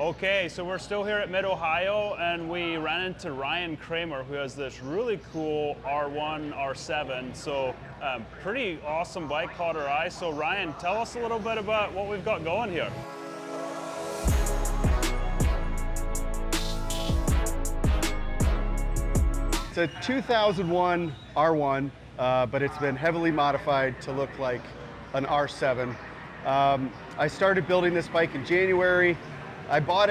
Okay, so we're still here at Mid-Ohio, and we ran into Ryan Cramer, who has this really cool R1, R7. So pretty awesome bike caught our eye. So Ryan, tell us a little bit about what we've got going here. It's a 2001 R1, but it's been heavily modified to look like an R7. I started building this bike in January. I bought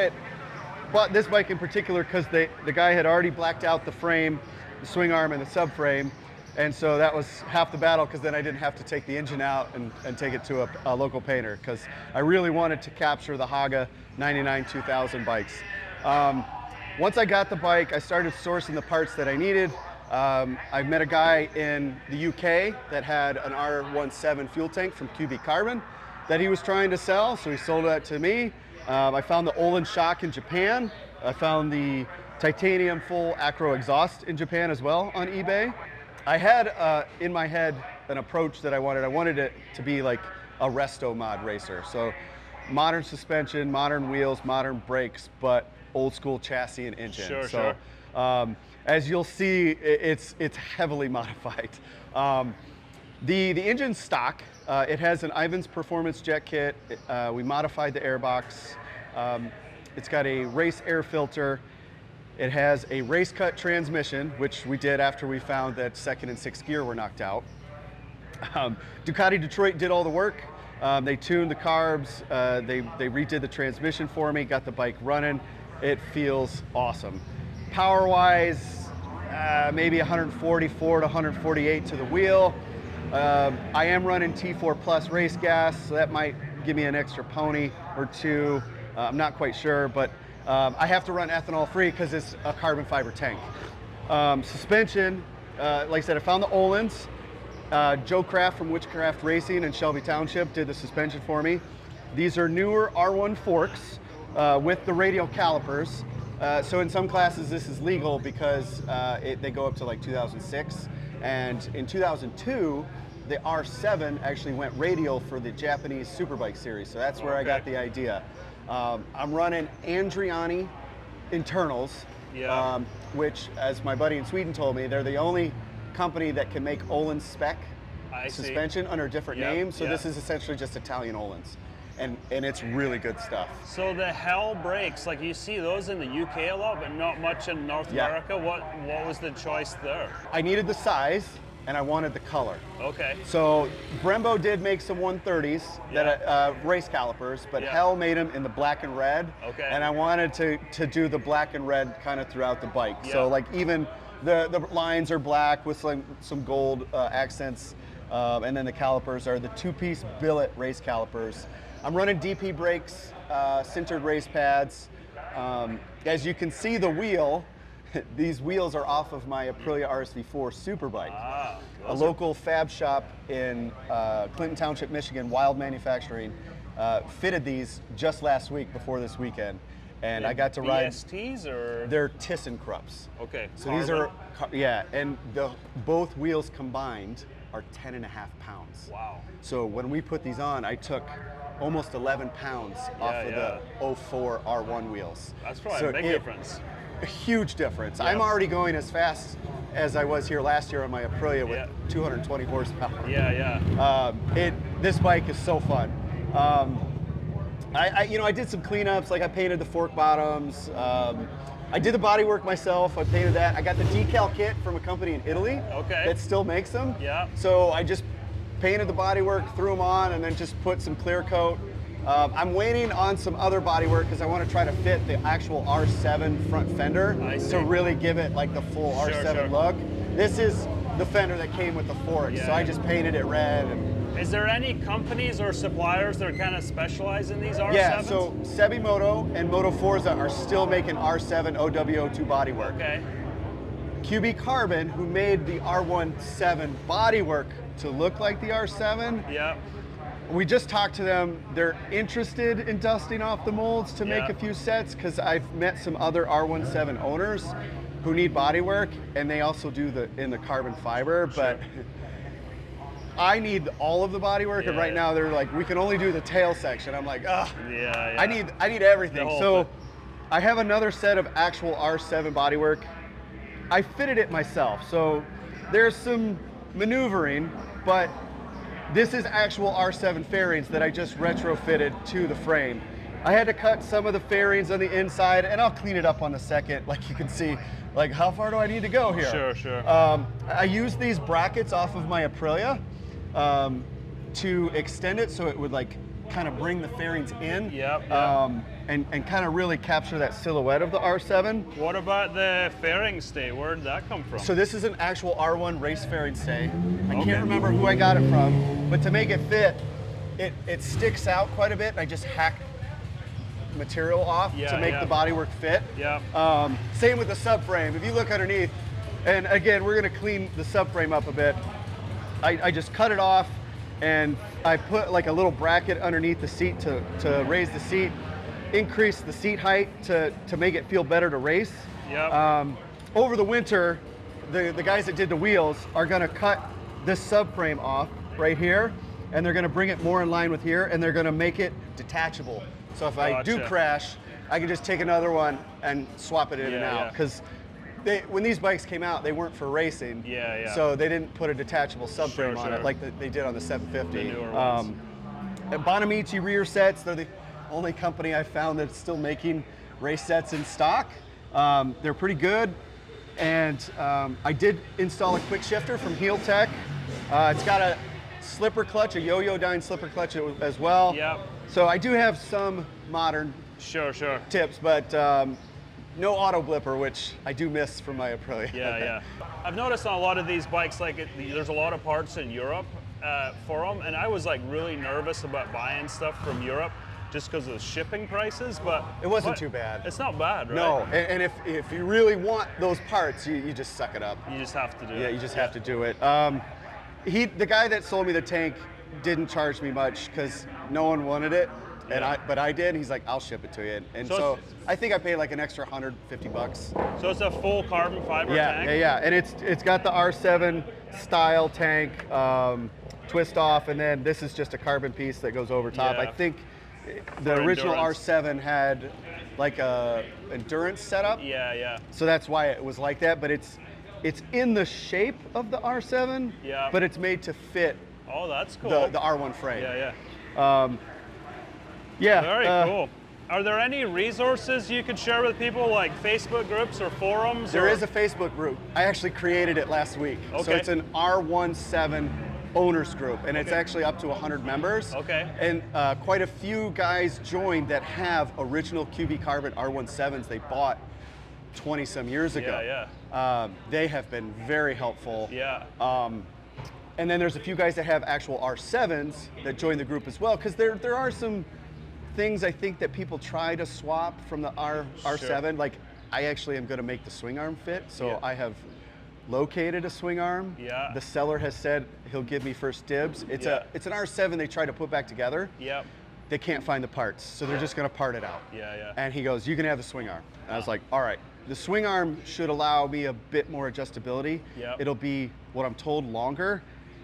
this bike in particular because the guy had already blacked out the frame, the swing arm, and the subframe. And so that was half the battle, because then I didn't have to take the engine out and take it to a local painter, because I really wanted to capture the Haga 99 2000 bikes. Once I got the bike, I started sourcing the parts that I needed. I met a guy in the UK that had an R17 fuel tank from QB Carbon that he was trying to sell, so he sold that to me. I found the Olin shock in Japan. I found the titanium full acro exhaust in Japan as well on eBay. I had in my head an approach that I wanted. I wanted it to be like a resto mod racer. So modern suspension, modern wheels, modern brakes, but old school chassis and engine. Sure, so, sure. As you'll see, it's heavily modified. The engine's stock. It has an Ivan's Performance jet kit. We modified the airbox. It's got a race air filter. It has a race cut transmission, which we did after we found that second and sixth gear were knocked out. Ducati Detroit did all the work. They tuned the carbs. They redid the transmission for me, got the bike running. It feels awesome. Power-wise, maybe 144 to 148 to the wheel. I am running T4 Plus race gas, so that might give me an extra pony or two. I'm not quite sure, but I have to run ethanol free because it's a carbon fiber tank. Suspension, like I said, I found the Olins. Joe Kraft from Witchcraft Racing in Shelby Township did the suspension for me. These are newer R1 forks with the radial calipers. So in some classes this is legal because they go up to like 2006. And in 2002, the R7 actually went radial for the Japanese superbike series. So that's where I got the idea. I'm running Andriani internals, which, as my buddy in Sweden told me, they're the only company that can make Öhlins spec suspension under a different name. So this is essentially just Italian Öhlins. And it's really good stuff. So the Hell brakes, like you see those in the UK a lot, but not much in North America. What was the choice there? I needed the size and I wanted the color. Okay. So Brembo did make some 130s that race calipers, but Hell made them in the black and red. Okay. And I wanted to do the black and red kind of throughout the bike. So like even the lines are black with some gold accents, and then the calipers are the two-piece billet race calipers. I'm running DP brakes, sintered race pads. As you can see the wheel, these wheels are off of my Aprilia RSV4 superbike. A local fab shop in Clinton Township, Michigan, Wild Manufacturing, fitted these just last week before this weekend. And I got to ride. BSTs or? They're ThyssenKrupps. Okay. So these are, and both wheels combined are 10.5 pounds. Wow. So when we put these on, I took almost 11 pounds off of the 04 R1 wheels. That's probably a big difference. A huge difference. I'm already going as fast as I was here last year on my Aprilia with 220 horsepower. This bike is so fun. I did some cleanups, like I painted the fork bottoms. I did the bodywork myself. I painted that. I got the decal kit from a company in Italy that still makes them. So I just painted the bodywork, threw them on, and then just put some clear coat. I'm waiting on some other bodywork because I want to try to fit the actual R7 front fender to really give it like the full R7 look. This is the fender that came with the fork, so I just painted it red. Is there any companies or suppliers that kind of specialize in these R7s? Yeah, so Sebimoto and Moto Forza are still making R7 OW02 bodywork. Okay. QB Carbon, who made the R17 bodywork to look like the R7, we just talked to them. They're interested in dusting off the molds to make a few sets, because I've met some other R17 owners who need bodywork, and they also do in the carbon fiber, but I need all of the bodywork, and right now they're like, we can only do the tail section. I'm like, I need everything. So I have another set of actual R7 bodywork. I fitted it myself, so there's some maneuvering, but this is actual R7 fairings that I just retrofitted to the frame. I had to cut some of the fairings on the inside, and I'll clean it up on the second. Like you can see, like how far do I need to go here? Sure, sure. I used these brackets off of my Aprilia to extend it so it would like kind of bring the fairings in. Yep. And kind of really capture that silhouette of the R7. What about the fairing stay? Where did that come from? So this is an actual R1 race fairing stay. I can't remember who I got it from, but to make it fit, it sticks out quite a bit. I just hacked material off to make the bodywork fit. Yeah. Same with the subframe. If you look underneath, and again, we're gonna clean the subframe up a bit. I just cut it off, and I put like a little bracket underneath the seat to raise the seat, increase the seat height to make it feel better to race. Yep. Over the winter, the guys that did the wheels are gonna cut this subframe off right here, and they're gonna bring it more in line with here, and they're gonna make it detachable. So if I do crash, I can just take another one and swap it in and out. Because when these bikes came out, they weren't for racing. So they didn't put a detachable subframe on it like they did on the 750. The newer ones. Bonamici rear sets, they're the only company I found that's still making race sets in stock. They're pretty good. And I did install a quick shifter from Heel Tech. It's got a slipper clutch, a yo-yo dyne slipper clutch as well. Yep. So I do have some modern tips, but no auto blipper, which I do miss from my Aprilia. Yeah. I've noticed on a lot of these bikes, like there's a lot of parts in Europe for them, and I was like really nervous about buying stuff from Europe just because of the shipping prices, but it wasn't too bad. It's not bad, right? No, and if you really want those parts, you just suck it up. You just have to do it. Yeah, you just have to do it. The guy that sold me the tank didn't charge me much because no one wanted it, but I did. He's like, I'll ship it to you, and so I think I paid like an extra $150. So it's a full carbon fiber tank. Yeah, and it's got the R7 style tank twist off, and then this is just a carbon piece that goes over top. I think the original R7 had like a endurance setup. Yeah. So that's why it was like that, but it's in the shape of the R7, but it's made to fit. Oh, that's cool. The R1 frame. Yeah. Very cool. Are there any resources you could share with people, like Facebook groups or forums? There is a Facebook group. I actually created it last week. Okay. So it's an R17 owners group, and it's actually up to 100 members. Okay. And quite a few guys joined that have original QB Carbon R17s they bought 20 some years ago. They have been very helpful. And then there's a few guys that have actual R7s that join the group as well, because there are some things I think that people try to swap from the R7. Like I actually am going to make the swing arm fit, so I have located a swing arm. The seller has said he'll give me first dibs. It's an R7 they try to put back together. They can't find the parts, so they're just going to part it out. And he goes, you can have the swing arm. And I was like, all right. The swing arm should allow me a bit more adjustability. It'll be, what I'm told, longer,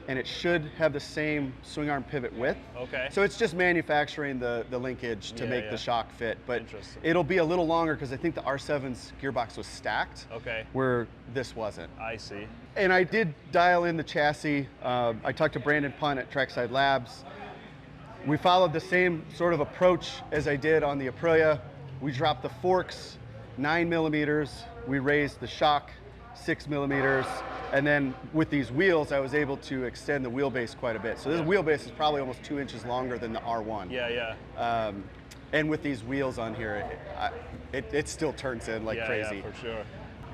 and it should have the same swing arm pivot width. So it's just manufacturing the linkage to make the shock fit, but it'll be a little longer because I think the R7's gearbox was stacked, where this wasn't. I see. And I did dial in the chassis. I talked to Brandon Punt at Trackside Labs. We followed the same sort of approach as I did on the Aprilia. We dropped the forks 9 millimeters. We raised the shock 6 millimeters. And then with these wheels, I was able to extend the wheelbase quite a bit. So this wheelbase is probably almost 2 inches longer than the R1. And with these wheels on here, it still turns in like crazy. Yeah, for sure.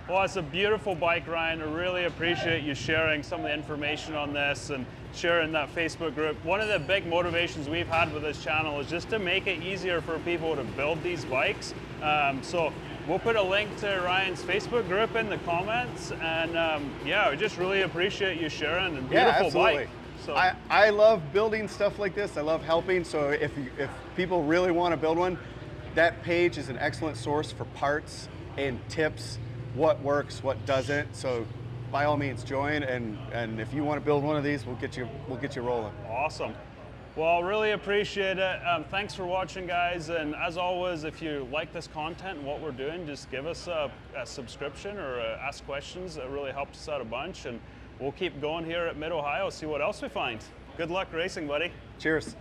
Well, it's a beautiful bike, Ryan. I really appreciate you sharing some of the information on this and sharing that Facebook group. One of the big motivations we've had with this channel is just to make it easier for people to build these bikes. So we'll put a link to Ryan's Facebook group in the comments, and we just really appreciate you sharing. And beautiful bike. So I love building stuff like this. I love helping. So if people really want to build one, that page is an excellent source for parts and tips. What works, what doesn't. So by all means join, and if you want to build one of these, we'll get you rolling. Awesome. Well, really appreciate it. Thanks for watching, guys. And as always, if you like this content and what we're doing, just give us a subscription or ask questions. It really helps us out a bunch. And we'll keep going here at Mid-Ohio, see what else we find. Good luck racing, buddy. Cheers.